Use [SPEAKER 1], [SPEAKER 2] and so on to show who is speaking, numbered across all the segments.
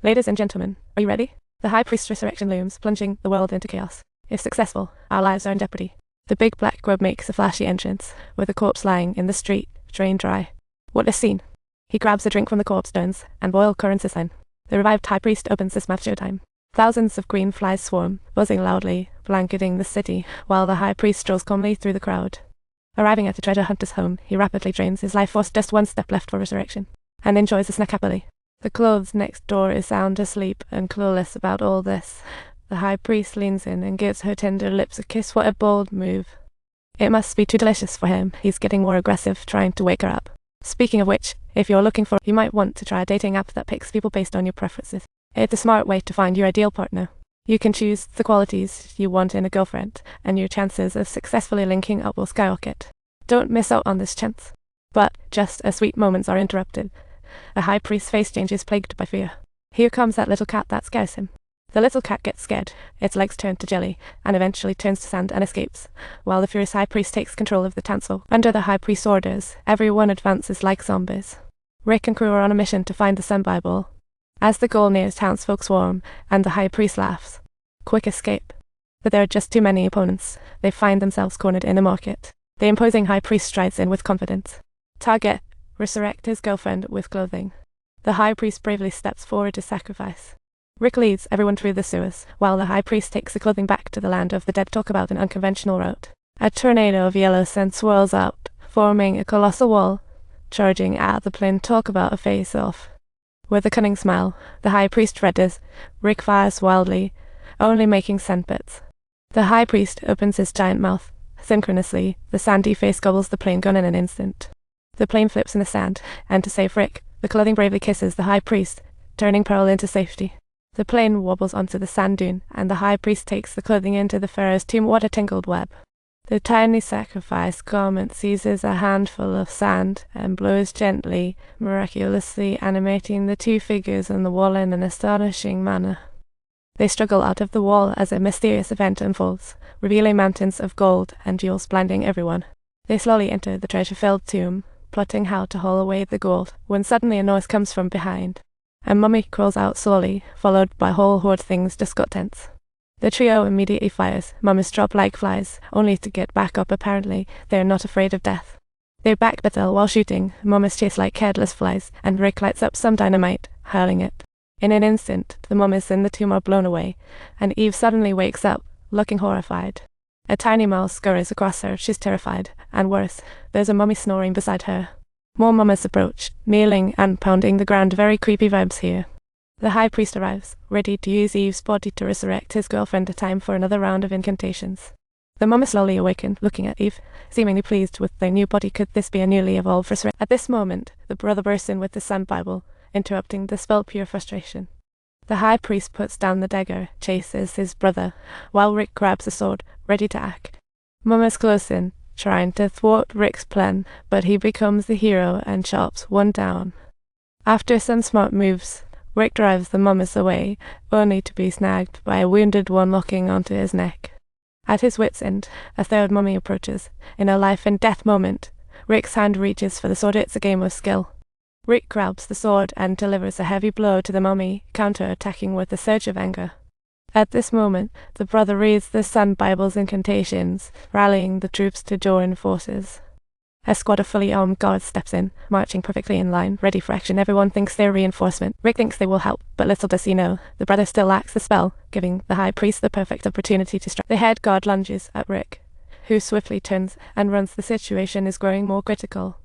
[SPEAKER 1] Ladies and gentlemen, are you ready? The High Priest's resurrection looms, plunging the world into chaos. If successful, our lives are in jeopardy. The big black robe makes a flashy entrance, with a corpse lying in the street, drained dry. What a scene! He grabs a drink from the corpse stones, and boiled currents is in. The revived High Priest opens his mouth showtime. Thousands of green flies swarm, buzzing loudly, blanketing the city, while the High Priest strolls calmly through the crowd. Arriving at the treasure hunter's home, he rapidly drains his life force, just one step left for resurrection, and enjoys a snack happily. The clothes next door is sound asleep and clueless about all this. The High Priest leans in and gives her tender lips a kiss. What a bold move. It must be too delicious for him. He's getting more aggressive, trying to wake her up. Speaking of which, if you're looking for, you might want to try a dating app that picks people based on your preferences. It's a smart way to find your ideal partner. You can choose the qualities you want in a girlfriend, and your chances of successfully linking up will skyrocket. Don't miss out on this chance. But just as sweet moments are interrupted, the High Priest's face changes, plagued by fear. Here comes that little cat that scares him. The little cat gets scared, its legs turn to jelly, and eventually turns to sand and escapes, while the furious High Priest takes control of the townsfolk. Under the High Priest's orders, everyone advances like zombies. Rick and crew are on a mission to find the Sun Bible. As the goal nears, townsfolk swarm, and the High Priest laughs. Quick escape. But there are just too many opponents. They find themselves cornered in the market. The imposing High Priest strides in with confidence. Target: resurrect his girlfriend with clothing. The High Priest bravely steps forward to sacrifice. Rick leads everyone through the sewers, while the High Priest takes the clothing back to the land of the dead. Talk about an unconventional route. A tornado of yellow sand swirls out, forming a colossal wall, charging at the plane. Talk about a face-off. With a cunning smile, the High Priest redders. Rick fires wildly, only making sandpits. The High Priest opens his giant mouth. Synchronously, the sandy face gobbles the plane gun in an instant. The plane flips in the sand, and to save Rick, the clothing bravely kisses the High Priest, turning peril into safety. The plane wobbles onto the sand dune, and the High Priest takes the clothing into the Pharaoh's tomb. What a tangled web. The tiny sacrifice garment seizes a handful of sand and blows gently, miraculously animating the two figures on the wall in an astonishing manner. They struggle out of the wall as a mysterious event unfolds, revealing mountains of gold and jewels blinding everyone. They slowly enter the treasure-filled tomb, plotting how to haul away the gold, when suddenly a noise comes from behind. A mummy crawls out slowly, followed by a whole horde. Things just got tense. The trio immediately fires. Mummies drop like flies, only to get back up. Apparently, they are not afraid of death. They backpedal while shooting. Mummies chase like careless flies, and Rick lights up some dynamite, hurling it. In an instant, the mummies in the tomb are blown away, and Eve suddenly wakes up, looking horrified. A tiny mouse scurries across her. She's terrified, and worse, there's a mummy snoring beside her. More mummies approach, kneeling and pounding the ground. Very creepy vibes here. The High Priest arrives, ready to use Eve's body to resurrect his girlfriend. Time for another round of incantations. The mummies slowly awaken, looking at Eve, seemingly pleased with their new body. Could this be a newly evolved resurrection? At this moment, the brother bursts in with the Sun Bible, interrupting the spell. Pure frustration. The High Priest puts down the dagger, chases his brother, while Rick grabs a sword, ready to act. Mummies close in, trying to thwart Rick's plan, but he becomes the hero and chops one down. After some smart moves, Rick drives the mummies away, only to be snagged by a wounded one locking onto his neck. At his wit's end, a third mummy approaches. In a life-and-death moment, Rick's hand reaches for the sword. It's a game of skill. Rick grabs the sword and delivers a heavy blow to the mummy, counter-attacking with a surge of anger. At this moment, the brother reads the Sun Bible's incantations, rallying the troops to join forces. A squad of fully armed guards steps in, marching perfectly in line, ready for action. Everyone thinks they're reinforcement. Rick thinks they will help, but little does he know, the brother still lacks the spell, giving the High Priest the perfect opportunity to strike. The head guard lunges at Rick, who swiftly turns and runs. The situation is growing more critical.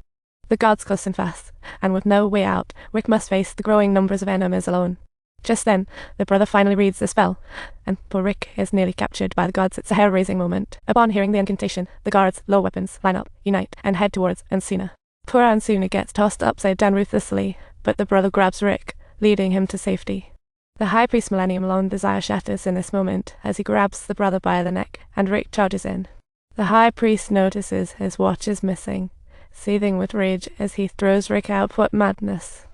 [SPEAKER 1] The guards close in fast, and with no way out, Rick must face the growing numbers of enemies alone. Just then, the brother finally reads the spell, and poor Rick is nearly captured by the guards. It's a hair-raising moment. Upon hearing the incantation, the guards, low weapons, line up, unite, and head towards Ensues. Poor Ensues gets tossed upside down ruthlessly, but the brother grabs Rick, leading him to safety. The High Priest's millennium-long desire shatters in this moment as he grabs the brother by the neck, and Rick charges in. The High Priest notices his watch is missing, seething with rage as he throws Rick out. What madness!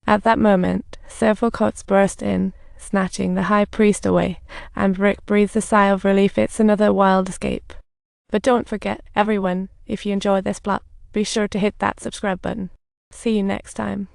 [SPEAKER 1] At that moment, several cops burst in, snatching the High Priest away, and Rick breathes a sigh of relief. It's another wild escape. But don't forget, everyone, if you enjoyed this plot, be sure to hit that subscribe button. See you next time.